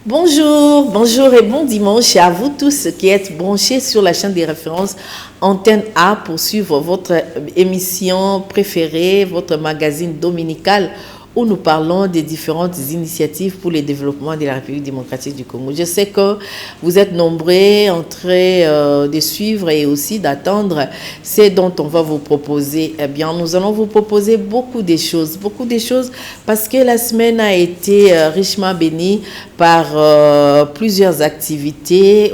Bonjour, bonjour et bon dimanche à vous tous qui êtes branchés sur la chaîne des références Antenne A pour suivre votre émission préférée, votre magazine dominical où nous parlons des différentes initiatives pour le développement de la République démocratique du Congo. Je sais que vous êtes nombreux en train de suivre et aussi d'attendre ce dont on va vous proposer. Eh bien, nous allons vous proposer beaucoup de choses parce que la semaine a été richement bénie par plusieurs activités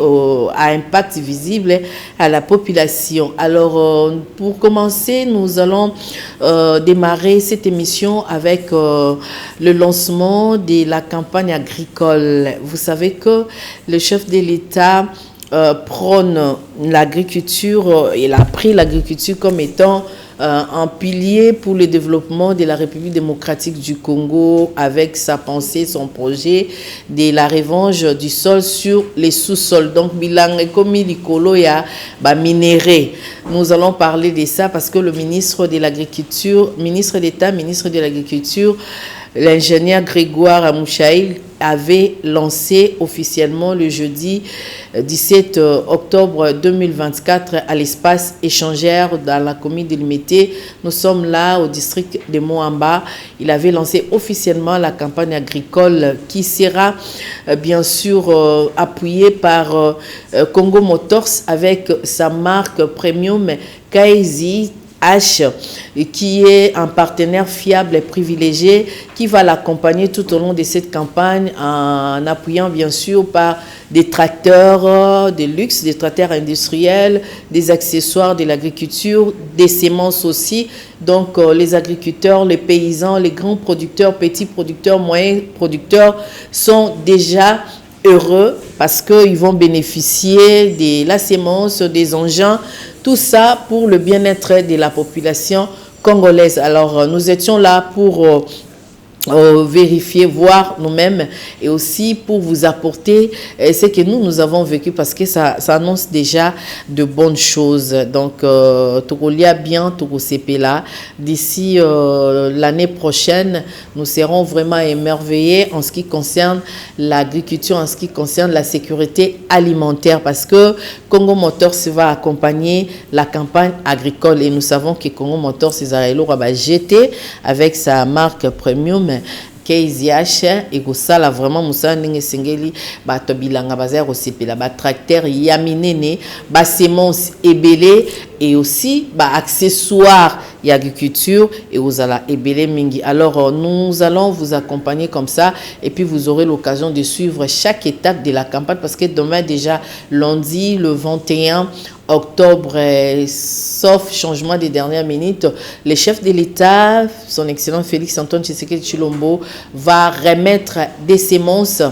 à impact visible à la population. Alors, pour commencer, nous allons démarrer cette émission avec le lancement de la campagne agricole. Vous savez que le chef de l'État prône l'agriculture, il a pris l'agriculture comme étant un pilier pour le développement de la République démocratique du Congo avec sa pensée, son projet de la revanche du sol sur les sous-sols. Donc, bilan comme l'icolo ya minéré. Nous allons parler de ça parce que le ministre de l'Agriculture, ministre d'État, ministre de l'Agriculture, l'ingénieur Grégoire Amouchaïl avait lancé officiellement le jeudi 17 octobre 2024 à l'espace échangeur dans la commune de Limité. Nous sommes là au district de Moamba. Il avait lancé officiellement la campagne agricole qui sera bien sûr appuyée par Congo Motors avec sa marque premium Kaizi H, qui est un partenaire fiable et privilégié qui va l'accompagner tout au long de cette campagne en appuyant bien sûr par des tracteurs de luxe, des tracteurs industriels, des accessoires de l'agriculture, des semences aussi. Donc les agriculteurs, les paysans, les grands producteurs, petits producteurs, moyens producteurs sont déjà heureux parce qu'ils vont bénéficier de la sémence, des engins, tout ça pour le bien-être de la population congolaise. Alors, nous étions là pour vérifier, voir nous-mêmes et aussi pour vous apporter ce que nous avons vécu parce que ça annonce déjà de bonnes choses. Donc, Togolia bien, Togo CP là. D'ici l'année prochaine, nous serons vraiment émerveillés en ce qui concerne l'agriculture, en ce qui concerne la sécurité alimentaire parce que Congo Motors va accompagner la campagne agricole et nous savons que Congo Motors va jeter avec sa marque premium KZH et ça vraiment musa ndenge sengeli bato bilanga bazaya kosepela ba tracteur yaminene ba semence ebele et aussi ba accessoires et agriculture et aux ala ebele mingi. Alors nous allons vous accompagner comme ça et puis vous aurez l'occasion de suivre chaque étape de la campagne parce que demain déjà lundi le 21 octobre, sauf changement des dernières minutes, le chef de l'État, son excellent Félix Antoine Tshisekedi Tshilombo, va remettre des semences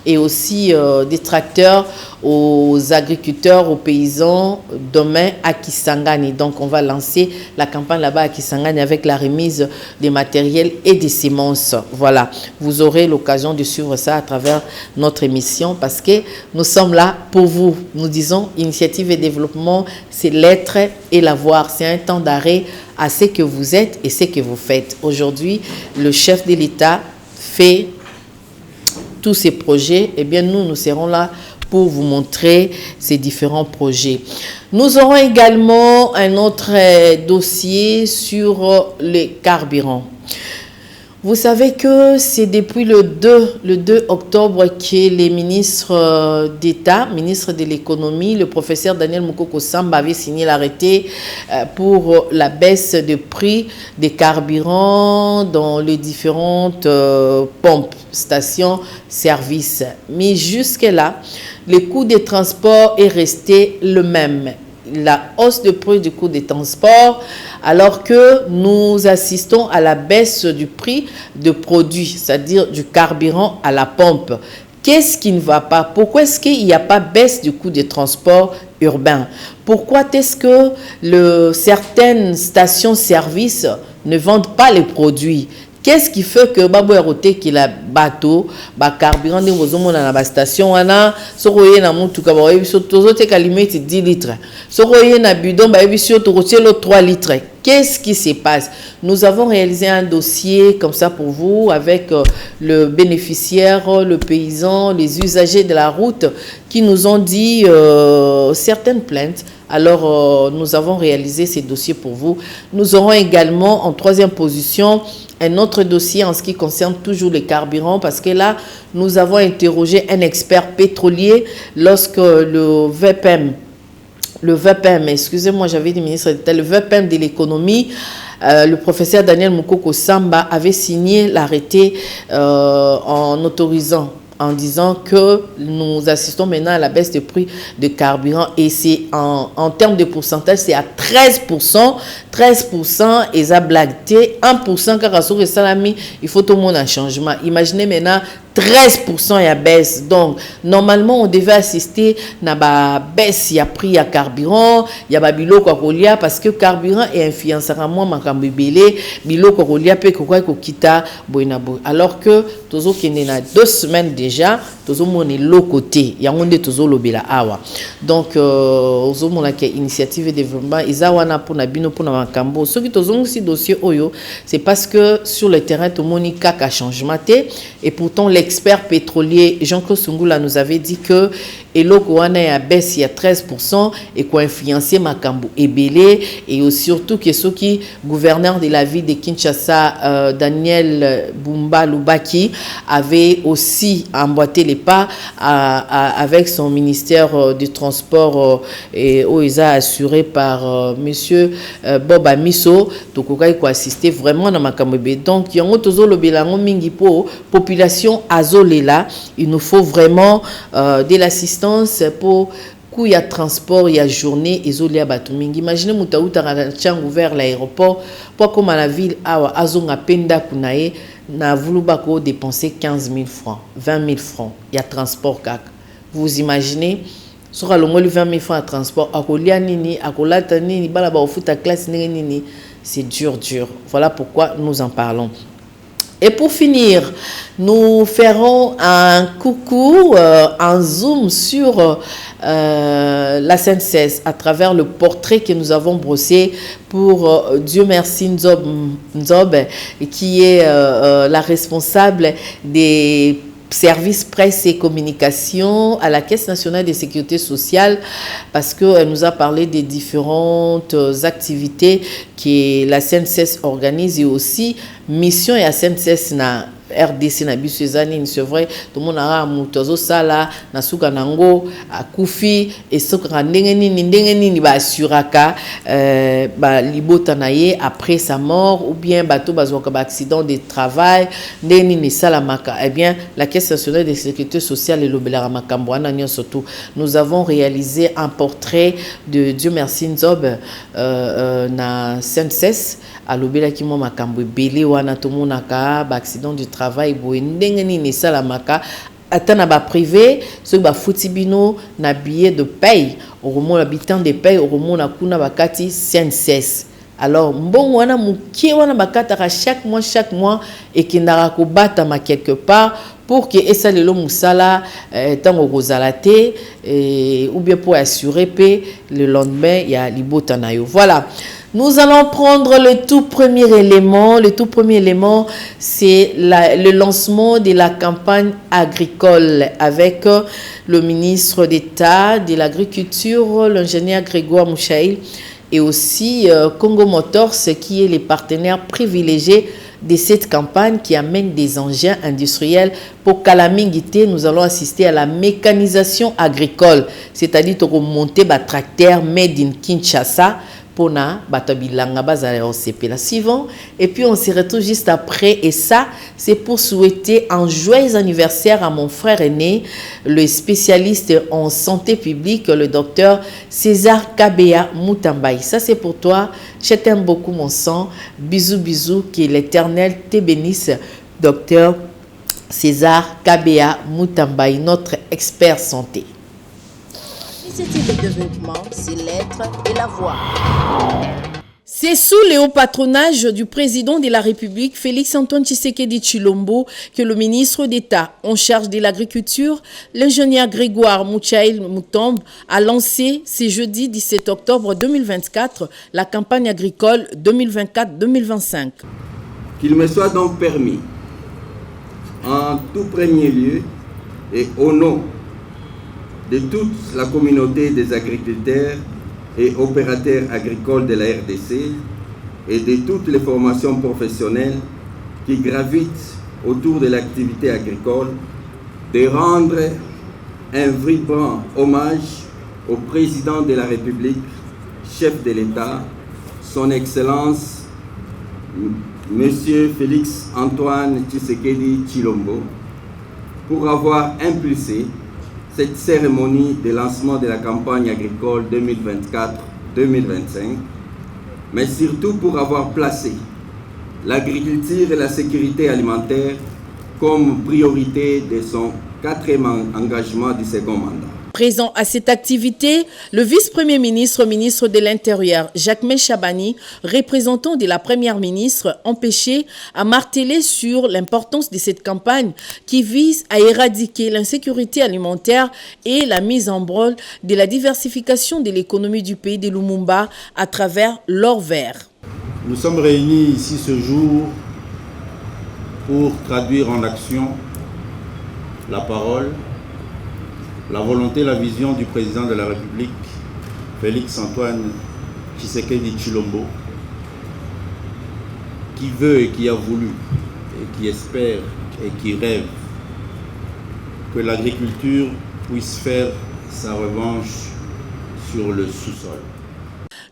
et aussi des tracteurs aux agriculteurs, aux paysans demain à Kisangani. Donc on va lancer la campagne là-bas à Kisangani avec la remise des matériels et des semences. Voilà, vous aurez l'occasion de suivre ça à travers notre émission parce que nous sommes là pour vous. Nous disons initiative et développement, c'est l'être et l'avoir. C'est un temps d'arrêt à ce que vous êtes et ce que vous faites. Aujourd'hui, le chef de l'État fait tous ces projets, eh bien nous serons là pour vous montrer ces différents projets. Nous aurons également un autre dossier sur les carburants. Vous savez que c'est depuis le 2 octobre que les ministres d'État, ministre de l'économie, le professeur Daniel Mukoko Samba avait signé l'arrêté pour la baisse de prix des carburants dans les différentes pompes, stations, services. Mais jusque-là, le coût des transports est resté le même. La hausse de prix du coût des transports, alors que nous assistons à la baisse du prix de produits, c'est-à-dire du carburant à la pompe. Qu'est-ce qui ne va pas? Pourquoi est-ce qu'il n'y a pas baisse du coût des transports urbains? Pourquoi est-ce que certaines stations-service ne vendent pas les produits? Qu'est-ce qui fait que Babo Erote qui la bateau, carburant de vos na la station, wana, soroye na mutuka, ba ebiso tozo te kalimete 10 litres. Soroye na bidon, ba ebiso torotie le 3 litres. Qu'est-ce qui se passe? Nous avons réalisé un dossier comme ça pour vous avec le bénéficiaire, le paysan, les usagers de la route qui nous ont dit certaines plaintes. Alors, nous avons réalisé ces dossiers pour vous. Nous aurons également en troisième position un autre dossier en ce qui concerne toujours les carburants parce que là, nous avons interrogé un expert pétrolier lorsque le VPM, excusez-moi, j'avais dit ministre d'État, le VPM de l'économie, le professeur Daniel Mukoko Samba avait signé l'arrêté en autorisant, en disant que nous assistons maintenant à la baisse des prix de carburant et c'est en termes de pourcentage, c'est à 13%, 13% et ça blagué, 1% car à salami, il faut tout le monde un changement. Imaginez maintenant 13% et à baisse. Donc, normalement, on devait assister à la baisse, il y a prix à carburant, il y a bilo kokolia parce que carburant est influencera moins makambo belé, bilo kokolia pe kokwa kokita boinabo. Alors que tozo kene na 2 semaines déjà, tozo mone lo côté, ya ngonde tozo lobela awa. Donc ozo mona ke initiative de développement izawana pour na bino pour na makambo. Ce qui tozo aussi dossier oyo, c'est parce que sur le terrain to moni kaka changement et pourtant l'expert pétrolier Jean-Claude Sungula nous avait dit que eloko wana ya baisse il y a 13% et quoi influencer makambo ebele et surtout que ceux qui gouverneur de la ville de Kinshasa Daniel Bumba Lubaki avait aussi emboîté les pas avec son ministère du transport et OISA assuré par monsieur Bob Amiso donc on a assisté vraiment dans makambo ebele donc yango tozo lobelango mingi po population azolela il nous faut vraiment de l'assistance pour qu'il y a transport, il y a journée, et il y a batumingi. Imaginez Moutaouta a ouvert l'aéroport, pour comme à la ville, à Zonga Penda Kunae, n'a voulu dépenser 15 000 francs, 20 000 francs. Il y a transport. Vous imaginez, sur le 20 000 francs à transport, à Kolia Nini, à Kolata Nini, Balaba au foot à classe Nini, c'est dur. Voilà pourquoi nous en parlons. Et pour finir, nous ferons un coucou, un zoom sur la SNCS à travers le portrait que nous avons brossé pour Dieu merci Nzob qui est la responsable des service presse et communication à la Caisse nationale de sécurité sociale parce qu'elle nous a parlé des différentes activités que la SNCS organise et aussi mission et la SNCS na RDC na biso ezani c'est vrai tout le monde a mutozo sala na suka nango akufi et soka ndenge nini ba suraka ba libota na ye après sa mort ou bien bato bazwaka ba accident de travail ndenge nini sala maka eh bien la Caisse nationale de sécurité sociale et l'obélara makambo wana surtout nous avons réalisé un portrait de Dieu merci Nzob na SNCS à l'obéla qui mo makambo belé wana to monaka ba accident du travail boye ndenge nini sala maka atana ba privé ceux ba futibino na billet de paye au remont habitant de paye au remont na kuna bakati SNCS. Alors mbongo wana mukie wana bakata chaque mois et qui n'ara ko batama quelque part pour que esa lelo musala tango kozalate ou bien pour assurer paix le lendemain il y a libota na yo. Voilà. Nous allons prendre le tout premier élément. Le tout premier élément, c'est le lancement de la campagne agricole avec le ministre d'État de l'Agriculture, l'ingénieur Grégoire Mouchaïl, et aussi Congo Motors, qui est les partenaires privilégiés de cette campagne qui amène des engins industriels. Pour Kalamingité, nous allons assister à la mécanisation agricole, c'est-à-dire monter des tracteurs made in Kinshasa, pour na batabilanga bazala OCP la suivant et puis on se retrouve juste après et ça c'est pour souhaiter un joyeux anniversaire à mon frère aîné le spécialiste en santé publique le docteur César Kabea Mutambai. Ça c'est pour toi, je t'aime beaucoup mon sang, bisous que l'Éternel te bénisse docteur César Kabea Mutambai, notre expert santé. Initiative de développement, c'est l'être et la voix. C'est sous le haut patronage du président de la République, Félix-Antoine Tshisekedi Tshilombo, que le ministre d'État en charge de l'agriculture, l'ingénieur Grégoire Mouchaïl Moutombe, a lancé ce jeudi 17 octobre 2024 la campagne agricole 2024-2025. Qu'il me soit donc permis, en tout premier lieu et au nom de toute la communauté des agriculteurs et opérateurs agricoles de la RDC et de toutes les formations professionnelles qui gravitent autour de l'activité agricole, de rendre un vibrant hommage au président de la République, chef de l'État, son Excellence, Monsieur Félix-Antoine Tshisekedi Tshilombo, pour avoir impulsé cette cérémonie de lancement de la campagne agricole 2024-2025, mais surtout pour avoir placé l'agriculture et la sécurité alimentaire comme priorité de son 4e engagement du second mandat. Présent à cette activité, le vice-premier ministre, ministre de l'Intérieur, Jacquemain Chabani, représentant de la première ministre, empêché à marteler sur l'importance de cette campagne qui vise à éradiquer l'insécurité alimentaire et la mise en branle de la diversification de l'économie du pays de Lumumba à travers l'or vert. Nous sommes réunis ici ce jour pour traduire en action la parole, la volonté, la vision du président de la République, Félix-Antoine Tshisekedi Tshilombo, qui veut et qui a voulu, et qui espère et qui rêve que l'agriculture puisse faire sa revanche sur le sous-sol.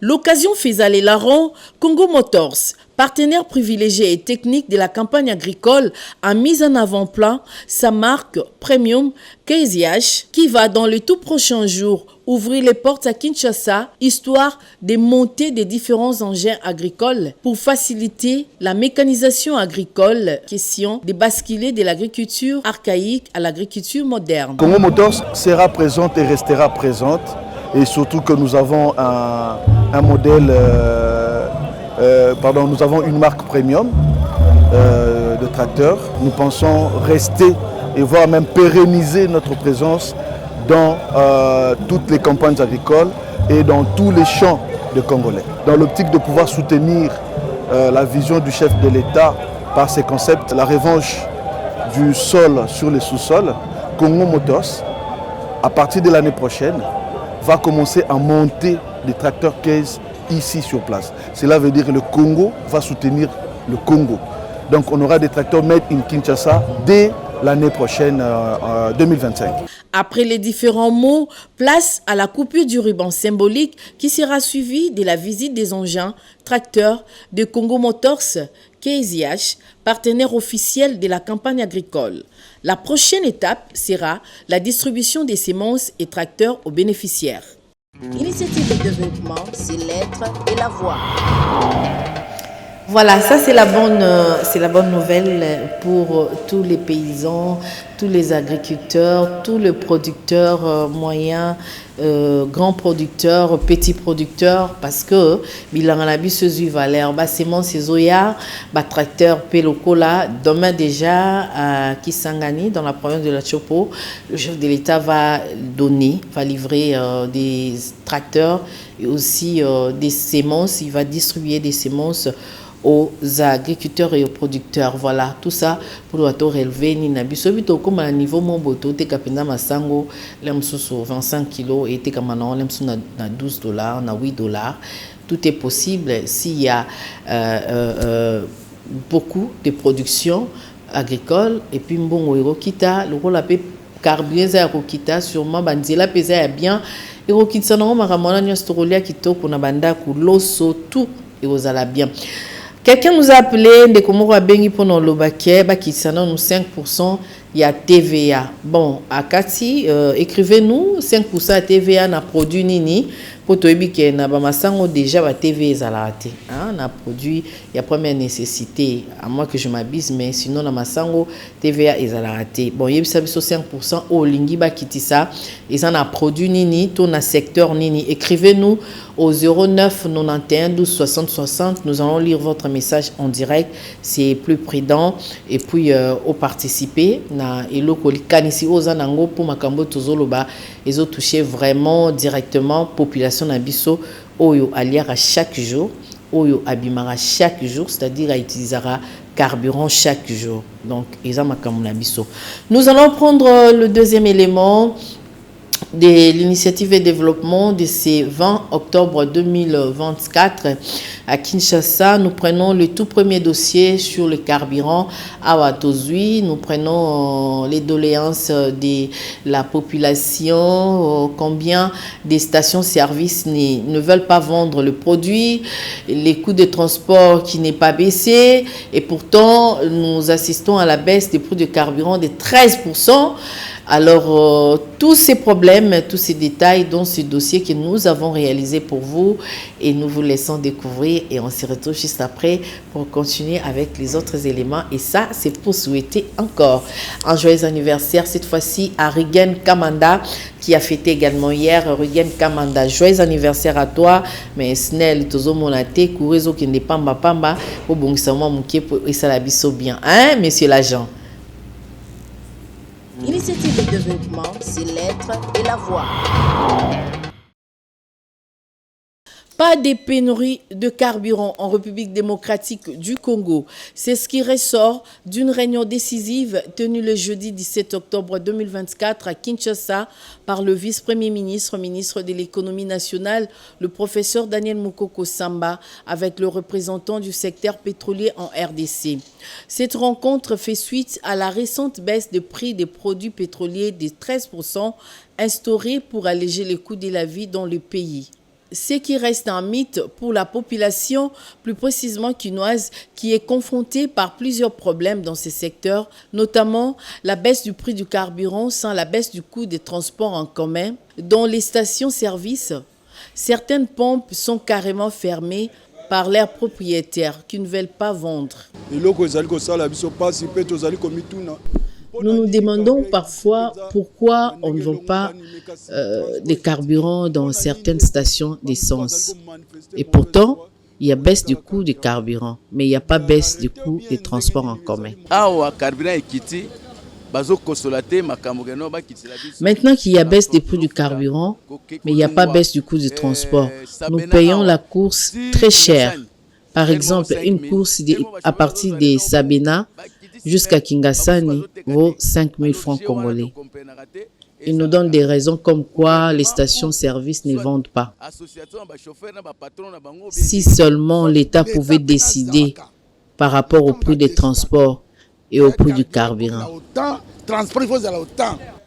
L'occasion faisait les larrons, Congo Motors, partenaire privilégié et technique de la campagne agricole, a mis en avant-plan sa marque premium KZH qui va dans les tout prochains jours ouvrir les portes à Kinshasa, histoire de monter des différents engins agricoles pour faciliter la mécanisation agricole, question de basculer de l'agriculture archaïque à l'agriculture moderne. Congo Motors sera présente et restera présente. Et surtout que nous avons un modèle, nous avons une marque premium de tracteurs. Nous pensons rester et voire même pérenniser notre présence dans toutes les campagnes agricoles et dans tous les champs de Congolais. Dans l'optique de pouvoir soutenir la vision du chef de l'État par ses concepts, la revanche du sol sur les sous-sols, Congo Motors, à partir de l'année prochaine, va commencer à monter des tracteurs Case ici sur place. Cela veut dire que le Congo va soutenir le Congo. Donc on aura des tracteurs made in Kinshasa dès l'année prochaine, 2025. Après les différents mots, place à la coupure du ruban symbolique qui sera suivie de la visite des engins tracteurs de Congo Motors KZH, partenaire officiel de la campagne agricole. La prochaine étape sera la distribution des semences et tracteurs aux bénéficiaires. Initiative de développement, c'est l'être et la voix. Voilà, ça c'est la bonne nouvelle pour tous les paysans, tous les agriculteurs, tous les producteurs moyens, grands producteurs, petits producteurs, parce que bilanganabi se valeur, semences et zoya, tracteur pelokola, demain déjà à Kisangani, dans la province de la Chopo, le chef de l'État va livrer des tracteurs et aussi des semences, il va distribuer des semences aux agriculteurs et aux producteurs. Voilà, tout ça pour le relever Nina Bisobito comme à niveau mon boto te kapenda masango lemsusu 25 kg et te kamana lemsu na $12 na $8. Tout est possible s'il y a beaucoup de production agricole et puis mbongo erokita le rôle appelé carburant za erokita sûrement banzela pesa ya bien erokita na makamona nyostorolia kitoko na banda ku loso tout erozala bien. Quelqu'un nous a appelé, de Komoro Bengi pendant le baquet, qui s'en nous 5% il y a TVA. Bon, à Kati, écrivez-nous 5% à TVA na produit nini. Pour toi, na bamasango déjà ba TVA zalate. Na produit, il y a première nécessité. À moins que je m'abuse, mais sinon na masango TVA zalate. Bon, il y a 5% au lingi ba kitisa. Ils en a produit nini, tout na secteur nini. Écrivez-nous au 09 91 12 60 60. Nous allons lire votre message en direct. C'est plus prudent. Et puis, au participer, na eloko likanisi ozanango pour makambo tozoloba, ils ont touché vraiment directement population na biso oyo aliara chaque jour, oyo abimara chaque jour, c'est-à-dire à utilisera carburant chaque jour. Donc, ils ont makambo na biso. Nous allons prendre le deuxième élément de l'initiative et développement de ce 20 octobre 2024 à Kinshasa. Nous prenons le tout premier dossier sur le carburant à Watozui. Nous prenons les doléances de la population, combien des stations-service ne veulent pas vendre le produit, les coûts de transport qui n'est pas baissé, et pourtant nous assistons à la baisse des prix de carburant de 13%. Alors, tous ces problèmes, tous ces détails dans ce dossier que nous avons réalisé pour vous et nous vous laissons découvrir et on se retrouve juste après pour continuer avec les autres éléments. Et ça, c'est pour souhaiter encore un joyeux anniversaire, cette fois-ci à Rigen Kamanda qui a fêté également hier. Rigen Kamanda, joyeux anniversaire à toi. Mais Snell, Tozo Monate, Kourezo qui n'est pas pamba, au bon samo mouké pour Isalabiso bien. Hein, monsieur l'agent? Initiative de développement, c'est l'être et la voix. Pas de pénurie de carburant en République démocratique du Congo. C'est ce qui ressort d'une réunion décisive tenue le jeudi 17 octobre 2024 à Kinshasa par le vice-premier ministre, ministre de l'économie nationale, le professeur Daniel Mukoko Samba, avec le représentant du secteur pétrolier en RDC. Cette rencontre fait suite à la récente baisse de prix des produits pétroliers de 13% instaurée pour alléger les coûts de la vie dans le pays. Ce qui reste un mythe pour la population, plus précisément quinoise, qui est confrontée par plusieurs problèmes dans ces secteurs, notamment la baisse du prix du carburant sans la baisse du coût des transports en commun. Dans les stations-service, certaines pompes sont carrément fermées par leurs propriétaires qui ne veulent pas vendre. Nous nous demandons parfois pourquoi on ne vend pas des carburants dans certaines stations d'essence. Et pourtant, il y a baisse du coût du carburant, mais il n'y a pas baisse du coût des transports en commun. Maintenant qu'il y a baisse des prix du carburant, mais il n'y a pas baisse du coût du transport, nous payons la course très cher. Par exemple, une course à partir de Sabena jusqu'à Kingasani vaut 5 000 francs congolais. Ils nous donnent des raisons comme quoi les stations-service ne vendent pas. Si seulement l'État pouvait décider par rapport au prix des transports et au prix du carburant.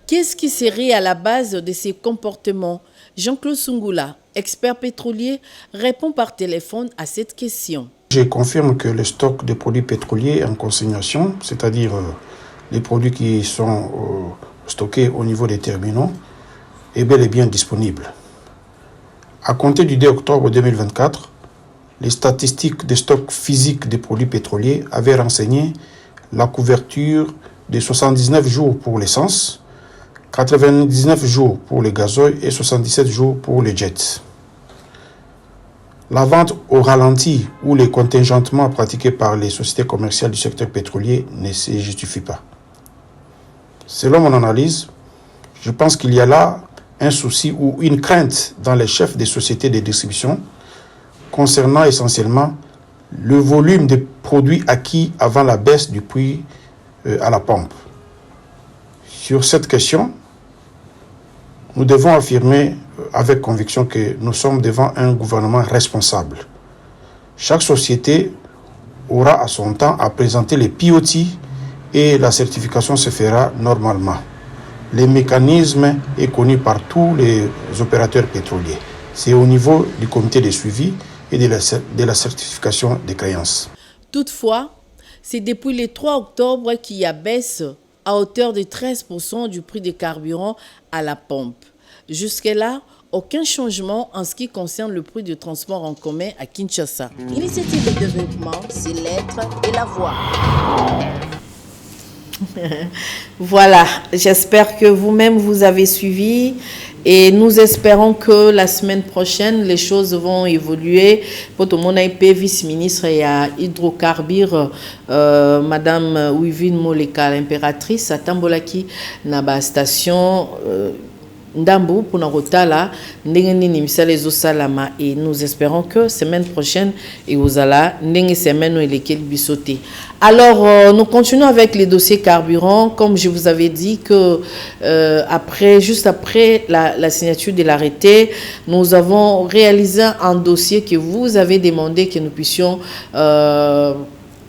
Qu'est-ce qui serait à la base de ces comportements? Jean-Claude Sungula, expert pétrolier, répond par téléphone à cette question. Je confirme que le stock de produits pétroliers en consignation, c'est-à-dire les produits qui sont stockés au niveau des terminaux, est bel et bien disponible. À compter du 2 octobre 2024, les statistiques de stock physique des produits pétroliers avaient renseigné la couverture de 79 jours pour l'essence, 99 jours pour le gazoil et 77 jours pour les jets. La vente au ralenti ou les contingentements pratiqués par les sociétés commerciales du secteur pétrolier ne se justifient pas. Selon mon analyse, je pense qu'il y a là un souci ou une crainte dans les chefs des sociétés de distribution concernant essentiellement le volume de produits acquis avant la baisse du prix à la pompe. Sur cette question, nous devons affirmer avec conviction que nous sommes devant un gouvernement responsable. Chaque société aura à son temps à présenter les POT et la certification se fera normalement. Le mécanisme est connu par tous les opérateurs pétroliers. C'est au niveau du comité de suivi et de la certification des créances. Toutefois, c'est depuis le 3 octobre qu'il y a baisse à hauteur de 13% du prix des carburants à la pompe. Jusque-là, aucun changement en ce qui concerne le prix de transport en commun à Kinshasa. Initiative de développement, c'est l'être et la voix. Voilà, j'espère que vous-même vous avez suivi et nous espérons que la semaine prochaine les choses vont évoluer. Pour tout le monde, vice-ministre et à hydrocarbures, Madame Wivine Moleka, l'impératrice, à Tambolaki, Naba station. Ndambu pour Narotala, et nous espérons que semaine prochaine et vous allez semaine et lesquelles bisauter. Alors nous continuons avec les dossiers carburant, comme je vous avais dit que juste après la signature de l'arrêté, nous avons réalisé un dossier que vous avez demandé que nous puissions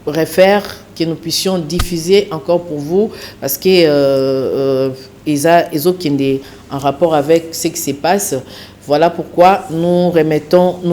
refaire, que nous puissions diffuser encore pour vous, parce que ils ont en rapport avec ce qui se passe. Voilà pourquoi nous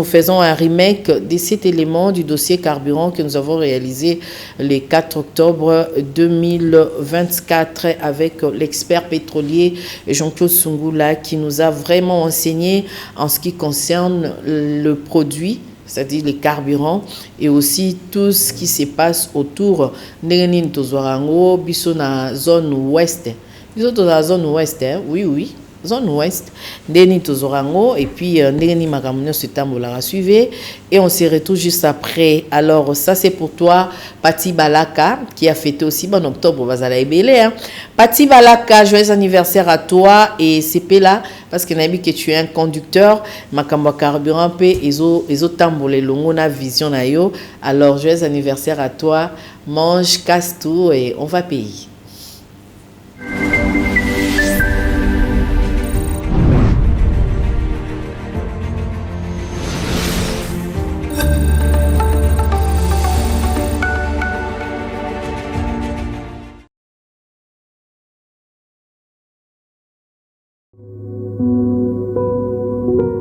faisons un remake de cet élément du dossier carburant que nous avons réalisé le 4 octobre 2024 avec l'expert pétrolier Jean-Claude Sungula qui nous a vraiment enseigné en ce qui concerne le produit, c'est-à-dire les carburants, et aussi tout ce qui se passe autour de Tozorango, biso na zone ouest. Biso dans la zone ouest, oui. Zone ouest, Ndeni Tozorango, et puis Ndeni Magamunio Sutambola suivi, et on se retrouve juste après. Alors, ça c'est pour toi, Pati Balaka, qui a fêté aussi en octobre, Bazala Ebele. Pati Balaka, joyeux anniversaire à toi, et c'est là, parce que Nabi que tu es un conducteur, Makamba Carburant, Ezo Tambole Longona Vision Nayo. Alors, joyeux anniversaire à toi, mange, casse tout, et on va payer.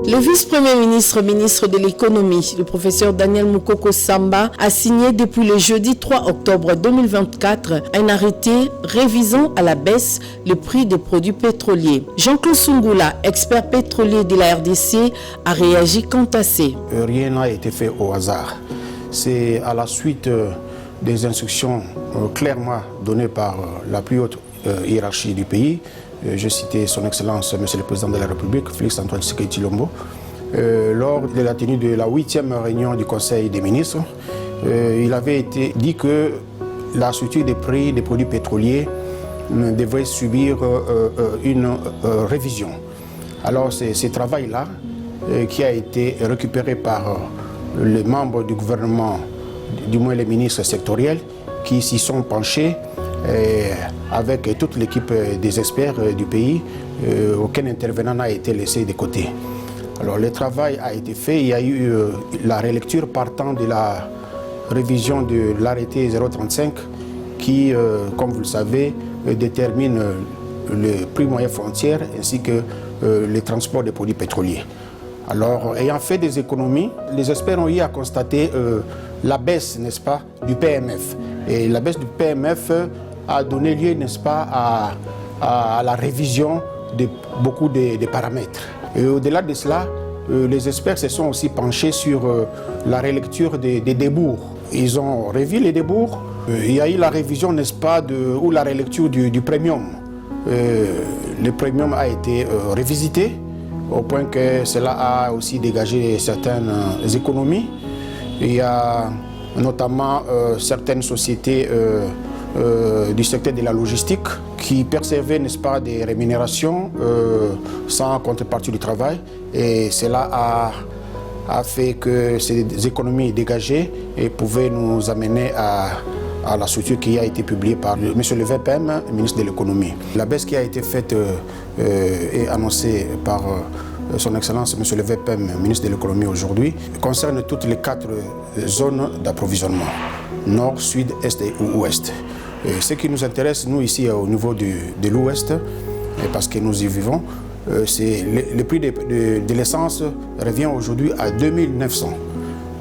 Le vice-premier ministre, ministre de l'économie, le professeur Daniel Mukoko Samba, a signé depuis le jeudi 3 octobre 2024 un arrêté révisant à la baisse le prix des produits pétroliers. Jean-Claude Sungula, expert pétrolier de la RDC, a réagi quant à ces. Rien n'a été fait au hasard. C'est à la suite des instructions clairement données par la plus haute hiérarchie du pays. Je citais son Excellence, Monsieur le Président de la République, Félix-Antoine Tshisekedi Tshilombo, lors de la tenue de la 8e réunion du Conseil des ministres. Il avait été dit que la structure des prix des produits pétroliers devrait subir une révision. Alors c'est ce travail-là qui a été récupéré par les membres du gouvernement, du moins les ministres sectoriels, qui s'y sont penchés. Avec toute l'équipe des experts du pays, aucun intervenant n'a été laissé de côté. Alors le travail a été fait, il y a eu la relecture partant de la révision de l'arrêté 035 qui, comme vous le savez, détermine le prix moyen frontière ainsi que le transport des produits pétroliers. Alors, ayant fait des économies, les experts ont eu à constater la baisse, n'est-ce pas, du PMF. Et la baisse du PMF a donné lieu, n'est-ce pas, à la révision de beaucoup de paramètres. Et au-delà de cela, les experts se sont aussi penchés sur la relecture des débours. Ils ont revu les débours. Il y a eu la révision, n'est-ce pas, ou la relecture du premium. Le premium a été révisité au point que cela a aussi dégagé certaines économies. Il y a notamment certaines sociétés du secteur de la logistique qui percevaient, n'est-ce pas, des rémunérations sans contrepartie du travail, et cela a fait que ces économies dégagées et pouvaient nous amener à la structure qui a été publiée par M. le VPM, ministre de l'économie. La baisse qui a été faite et annoncée par son Excellence M. le VPM, ministre de l'économie aujourd'hui, concerne toutes les 4 zones d'approvisionnement, nord, sud, est et ouest. Et ce qui nous intéresse, nous, ici, au niveau de l'ouest, parce que nous y vivons, c'est le prix de l'essence revient aujourd'hui à 2900.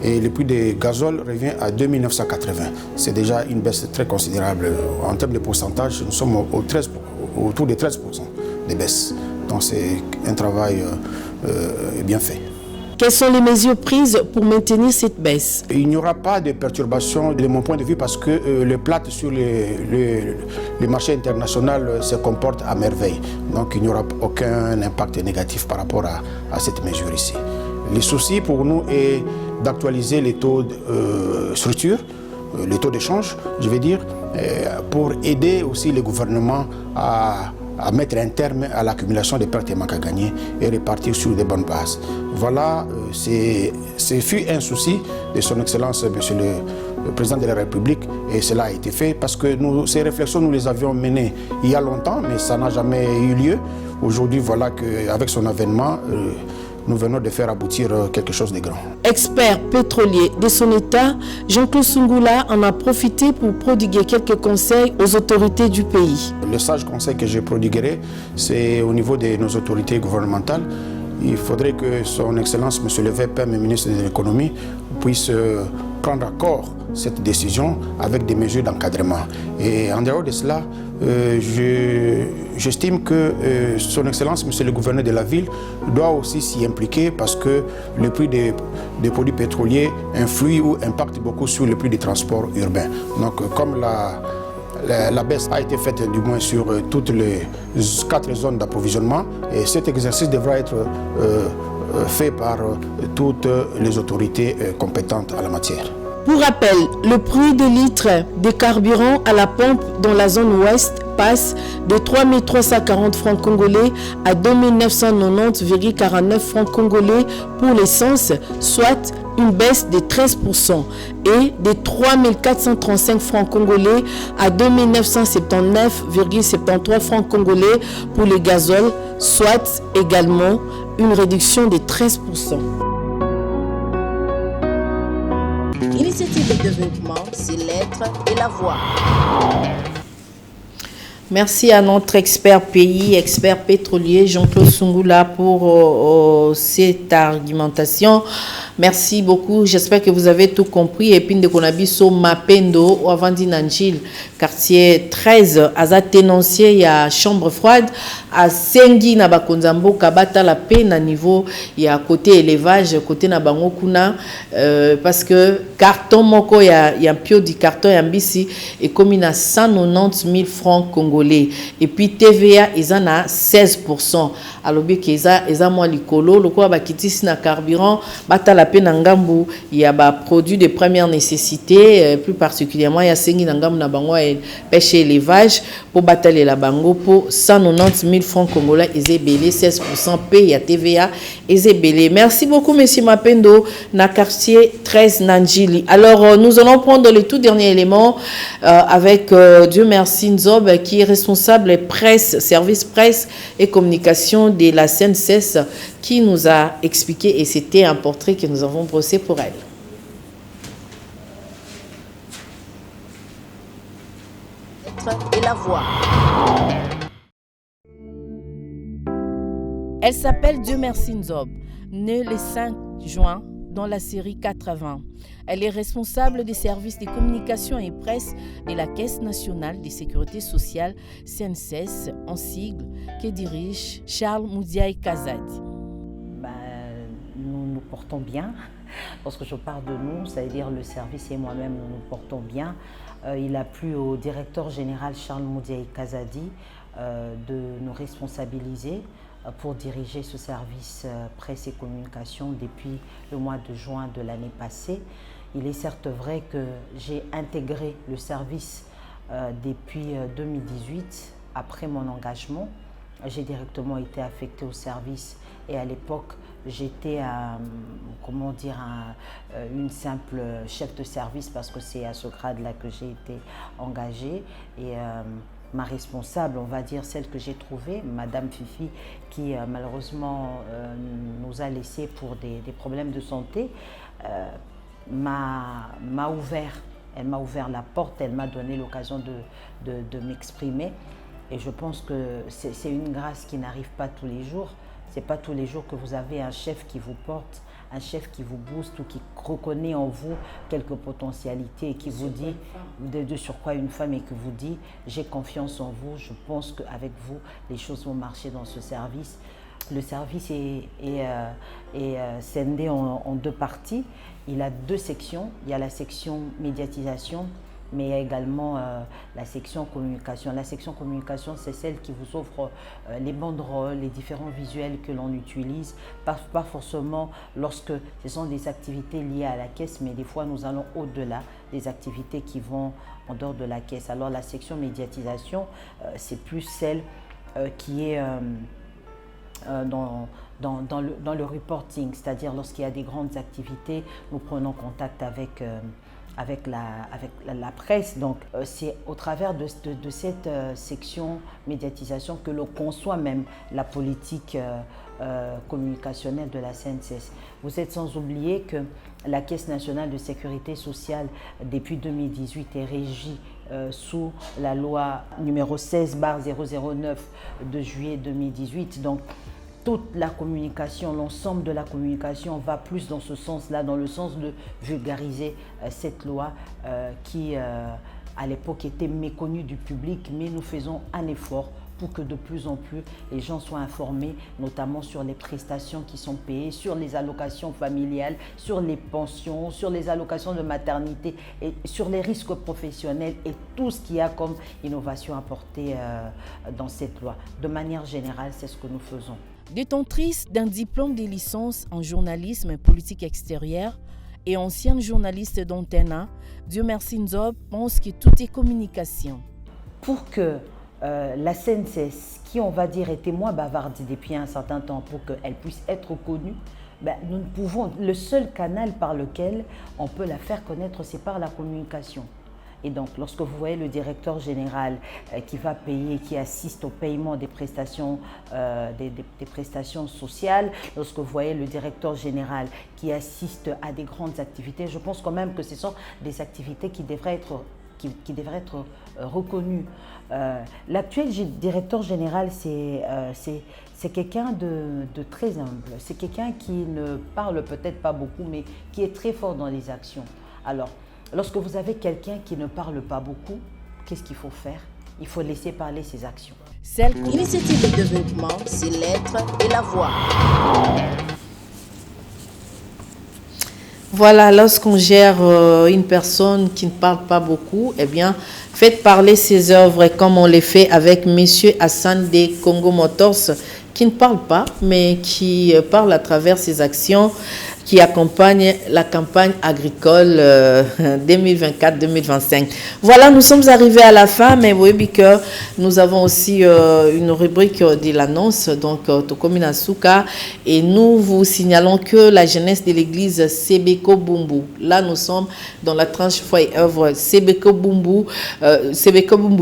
Et le prix des gazole revient à 2 980. C'est déjà une baisse très considérable. En termes de pourcentage, nous sommes autour de 13% de baisse. Donc c'est un travail bien fait. Quelles sont les mesures prises pour maintenir cette baisse? Il n'y aura pas de perturbation de mon point de vue parce que le plat sur le marché international se comporte à merveille. Donc il n'y aura aucun impact négatif par rapport à cette mesure ici. Le souci pour nous est d'actualiser les taux de structure, les taux d'échange, je vais dire, pour aider aussi le gouvernement à mettre un terme à l'accumulation des pertes et manques à gagner et repartir sur de bonnes bases. Voilà, ce fut un souci de son Excellence, Monsieur le Président de la République, et cela a été fait parce que ces réflexions, nous les avions menées il y a longtemps, mais ça n'a jamais eu lieu. Aujourd'hui, voilà qu'avec son avènement, nous venons de faire aboutir quelque chose de grand. Expert pétrolier de son État, Jean-Claude Sungula en a profité pour prodiguer quelques conseils aux autorités du pays. Le sage conseil que je prodiguerai, c'est au niveau de nos autorités gouvernementales. Il faudrait que son Excellence, M. le VPM, ministre de l'économie, puisse prendre à corps cette décision avec des mesures d'encadrement. Et en dehors de cela, j'estime que son Excellence, M. le gouverneur de la ville, doit aussi s'y impliquer parce que le prix des produits pétroliers influe ou impacte beaucoup sur le prix des transports urbains. Donc comme la baisse a été faite du moins sur toutes les 4 zones d'approvisionnement, et cet exercice devra être fait par toutes les autorités compétentes à la matière. Pour rappel, le prix de litre de carburant à la pompe dans la zone ouest passe de 3 340 francs congolais à 2 990,49 francs congolais pour l'essence, soit une baisse de 13%, et de 3 435 francs congolais à 2 979,73 francs congolais pour le gazole, soit également une réduction de 13%. Initiative de développement, c'est l'être et la voix. Merci à notre expert pays, expert pétrolier Jean-Claude Sungula pour cette argumentation. Merci beaucoup. J'espère que vous avez tout compris. Et puis, de Konabiso Mapendo, ou avant Nanjil, quartier 13, à Zatenancier, il y a chambre froide. À Sengi, na Bakonzambo, Kabata, la paix, na niveau, il y a côté élevage, côté Nabango Kuna, parce que carton moko, il y a un pio du carton, il y a un bisi, et comme il a 190 000 francs congolais. Et puis TVA, ils en a 16%. Alors, bien qu'ils ont moins l'icolo, le quoi, bakitis na carburant, bata la peine en Gambou, il y a des produits de première nécessité, plus particulièrement, il y a Sengi Nangam Nabango et pêche et élevage, pour batailler la bango, pour 190 000 francs congolais, ils ont belé 16% paye à TVA, ils ont belé. Merci beaucoup, monsieur Mapendo, na quartier 13 Nanjili. Alors, nous allons prendre le tout dernier élément avec Dieu merci Nzob, qui est responsable presse, service presse et communication de la CNCES, qui nous a expliqué, et c'était un portrait que nous avons brossé pour elle. Et la voix. Elle s'appelle Dieu merci Nzob, née le 5 juin dans la série 80. Elle est responsable des services de communication et presse de la Caisse nationale de sécurité sociale, CNCES, en sigle, que dirige Charles Moudiaï Kazadi. Nous nous portons bien. Lorsque je parle de nous, c'est-à-dire le service et moi-même, nous nous portons bien. Il a plu au directeur général Charles Moudiaï Kazadi de nous responsabiliser pour diriger ce service presse et communication depuis le mois de juin de l'année passée. Il est certes vrai que j'ai intégré le service depuis 2018, après mon engagement. J'ai directement été affectée au service et à l'époque, j'étais une simple chef de service parce que c'est à ce grade-là que j'ai été engagée. Et ma responsable, on va dire celle que j'ai trouvée, Madame Fifi, qui malheureusement nous a laissés pour des problèmes de santé, m'a ouvert. Elle m'a ouvert la porte, elle m'a donné l'occasion de m'exprimer. Et je pense que c'est une grâce qui n'arrive pas tous les jours. C'est pas tous les jours que vous avez un chef qui vous porte, un chef qui vous booste ou qui reconnaît en vous quelques potentialités et qui vous dit, de surcroît une femme, et qui vous dit j'ai confiance en vous, je pense qu'avec vous les choses vont marcher dans ce service. Le service est scindé en deux parties. Il a deux sections. Il y a la section médiatisation, mais il y a également la section communication. La section communication, c'est celle qui vous offre les banderoles, les différents visuels que l'on utilise, pas forcément lorsque ce sont des activités liées à la caisse, mais des fois nous allons au-delà des activités qui vont en dehors de la caisse. Alors la section médiatisation, c'est plus celle qui est dans le reporting, c'est-à-dire lorsqu'il y a des grandes activités, nous prenons contact avec la presse. Donc c'est au travers de cette section médiatisation que l'on conçoit même la politique communicationnelle de la CNCS. Vous êtes sans oublier que la Caisse nationale de sécurité sociale depuis 2018 est régie sous la loi numéro 16/009 de juillet 2018. Donc toute la communication, l'ensemble de la communication va plus dans ce sens-là, dans le sens de vulgariser cette loi qui, à l'époque, était méconnue du public, mais nous faisons un effort pour que de plus en plus les gens soient informés, notamment sur les prestations qui sont payées, sur les allocations familiales, sur les pensions, sur les allocations de maternité et sur les risques professionnels et tout ce qu'il y a comme innovation apportée dans cette loi. De manière générale, c'est ce que nous faisons. Détentrice d'un diplôme de licence en journalisme et politique extérieure et ancienne journaliste d'Antena, Dieu merci Nzob pense que tout est communication. Pour que la CNCS, qui on va dire était moins bavarde depuis un certain temps, pour qu'elle puisse être connue, nous pouvons, le seul canal par lequel on peut la faire connaître, c'est par la communication. Et donc, lorsque vous voyez le directeur général qui va payer, qui assiste au paiement des prestations, des prestations sociales, lorsque vous voyez le directeur général qui assiste à des grandes activités, je pense quand même que ce sont des activités qui devraient être reconnues. L'actuel directeur général, c'est quelqu'un de très humble. C'est quelqu'un qui ne parle peut-être pas beaucoup, mais qui est très fort dans les actions. Alors, lorsque vous avez quelqu'un qui ne parle pas beaucoup, qu'est-ce qu'il faut faire? Il faut laisser parler ses actions. L'initiative de développement, c'est l'être et la voix. Voilà, lorsqu'on gère une personne qui ne parle pas beaucoup, eh bien, faites parler ses œuvres comme on les fait avec Monsieur Hassan des Congo Motors, qui ne parle pas, mais qui parle à travers ses actions, qui accompagne la campagne agricole 2024-2025. Voilà, nous sommes arrivés à la fin, mais oui, que nous avons aussi une rubrique de l'annonce, donc Tokomina Souka, et nous vous signalons que la jeunesse de l'église Sebeko Bumbu, là nous sommes dans la tranche foi et œuvre Sebeko Bumbu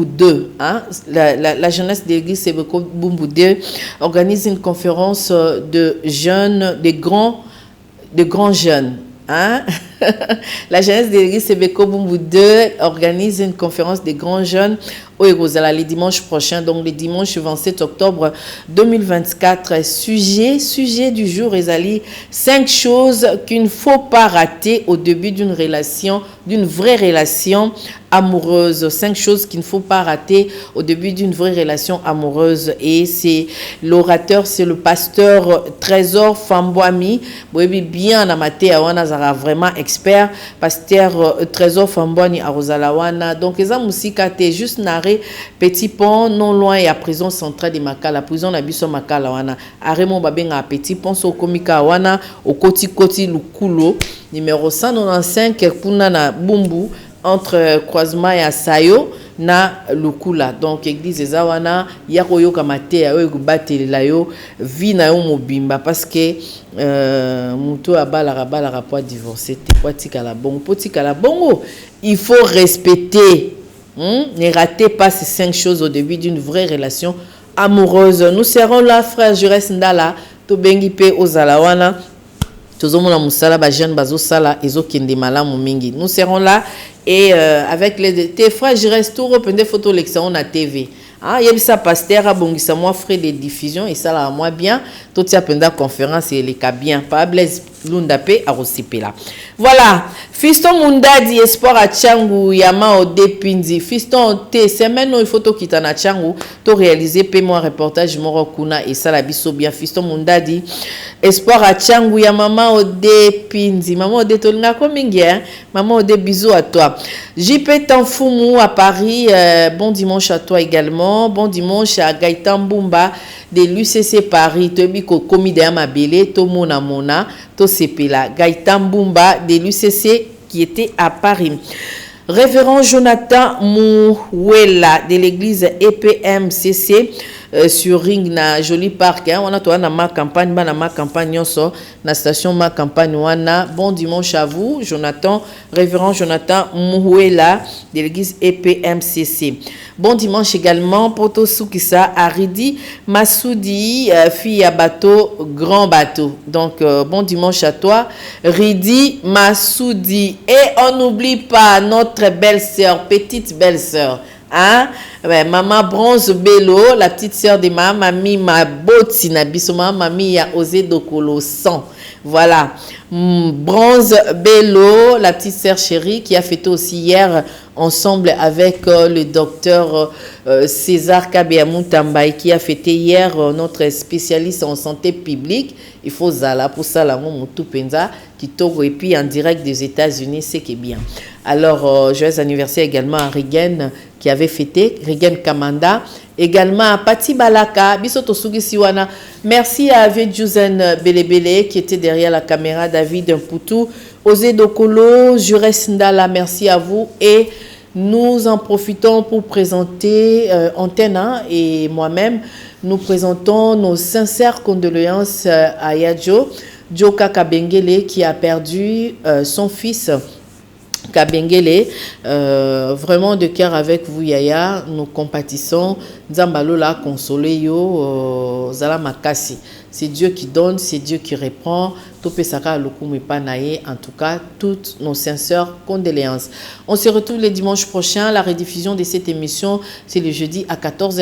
2, hein? La jeunesse de l'église Sebeko Bumbu 2 organise une conférence de jeunes, de grands jeunes. Hein? La jeunesse de l'église Sebeko Bumbu 2 organise une conférence des grands jeunes au Érosala le dimanche prochain, donc le dimanche 27 octobre 2024. Sujet du jour, Ezali, 5 choses qu'il ne faut pas rater au début d'une relation, d'une vraie relation amoureuse. 5 choses qu'il ne faut pas rater au début d'une vraie relation amoureuse. Et c'est l'orateur, c'est le pasteur Trésor Fambouami. Vous voyez bien, Namate Awana Zara vraiment expert. Pasteur Trésor Fambouami à Rosalawana. Donc, les amousika, t'es juste narré Petit Pont, non loin et à prison centrale de Makala. Prison Nabiso Makala Wana. Aremo Babenga Petit Pont, so komika Wana, au Koti Lukulo. Numéro 195, Kerpuna na Bumbu. Entre croisement et Asayo na Lukula. Donc église Zawana yakoyo kamate ayo kubate la yo vi na yo mobimba parce que muto abala rapport divorcé te potika la bongo il faut respecter. Ne ratez pas ces 5 choses au début d'une vraie relation amoureuse. Nous serons là, frère Jures Ndala to bengi pe ozalawana. Nous serons là et avec tes frères, je reste tout reprenez photo l'excellent à TV. Ah, yebisa pasteur a bongisa moi frais de diffusion et ça là moi bien. Tout ça pendant conférence et les cas bien. Pas Blaise Lundape a là. Voilà. Fiston Mundadi espoir à Tchangu Yama au Depinzi. Fiston T semaine il faut to kita na Tchangu to réaliser paiement reportage Morokuna et ça la biso bien. Fiston Mundadi espoir à Tchangu Yama au Depinzi. Maman au Detolinga combien? Maman au bisous à toi. JP Tanfoumou à Paris. Bon dimanche à toi également. Bon dimanche à Gaëtan Bumba de l'UCC Paris. Tobi ko komi de Amabele to mona mona to sepela. Gaëtan Bumba de l'UCC qui était à Paris. Révérend Jonathan Mouwela de l'église EPMCC sur Ring na Joli Park. On a toi na ma campagne, na ma campagne so na station ma campagne wana. Bon dimanche à vous, Jonathan, révérend Jonathan Mouwela de l'église EPMCC. Bon dimanche également pour Tosukisa Aridi Massoudi, fille à bateau, grand bateau. Donc bon dimanche à toi, Ridi Massoudi. Et on n'oublie pas notre belle-sœur, petite belle-sœur. Hein? Ouais, maman Bronze Bello, la petite sœur de ma mamie, ma botina bisoma, mamie a osé dokolo 100. Voilà. Bronze Bello, la petite sœur chérie qui a fêté aussi hier ensemble avec le docteur César Kabeamou Tambaye qui a fêté hier notre spécialiste en santé publique. Il faut Zala pour ça, la Moutou Penza qui tourne et puis en direct des États-Unis, c'est qui est bien. Alors, joyeux anniversaire également à Rigen qui avait fêté, Rigen Kamanda. Également à Pati Balaka, Bisoto Sugi Siwana. Merci à Vedjouzen Belebele qui était derrière la caméra, David Mpoutou, Osé Dokolo, Jures Ndala, merci à vous. Et nous en profitons pour présenter Antena et moi-même, nous présentons nos sincères condoléances à Yadjo, Joka Kabengele qui a perdu son fils. Kabengele, vraiment de cœur avec vous Yaya, nous compatissons. Nzambalo la consolé yo zala makasi. C'est Dieu qui donne, c'est Dieu qui répond. Topé saka lokumu panaye. En tout cas, toutes nos sincères condoléances. On se retrouve le dimanche prochain. La rediffusion de cette émission, c'est le jeudi à 14h.